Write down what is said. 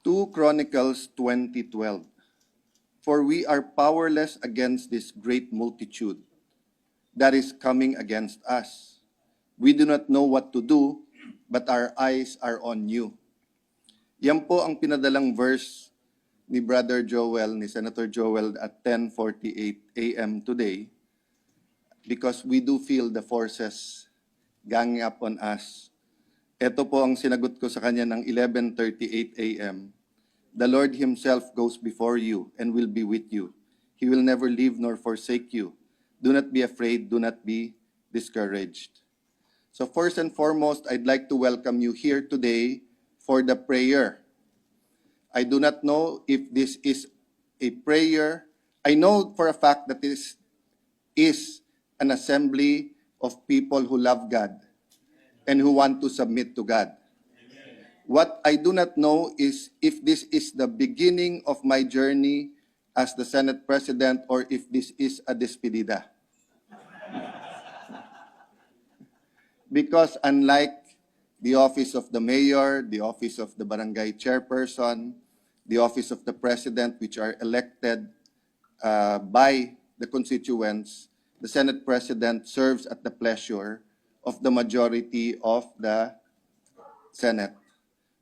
2 Chronicles 20:12. For we are powerless against this great multitude that is coming against us. We do not know what to do, but our eyes are on you. Yan po ang pinadalang verse ni Brother Joel, ni Senator Joel at 10:48 a.m. today, because we do feel the forces ganging up on us. Ito po ang sinagot ko sa kanya ng 11:38 a.m. The Lord Himself goes before you and will be with you. He will never leave nor forsake you. Do not be afraid, do not be discouraged. So first and foremost, I'd like to welcome you here today for the prayer. I do not know if this is a prayer. I know for a fact that this is an assembly of people who love God and who want to submit to God. What I do not know is if this is the beginning of my journey as the Senate President or if this is a despedida. Because unlike the office of the mayor, the office of the barangay chairperson, the office of the president, which are elected by the constituents, the Senate President serves at the pleasure of the majority of the Senate.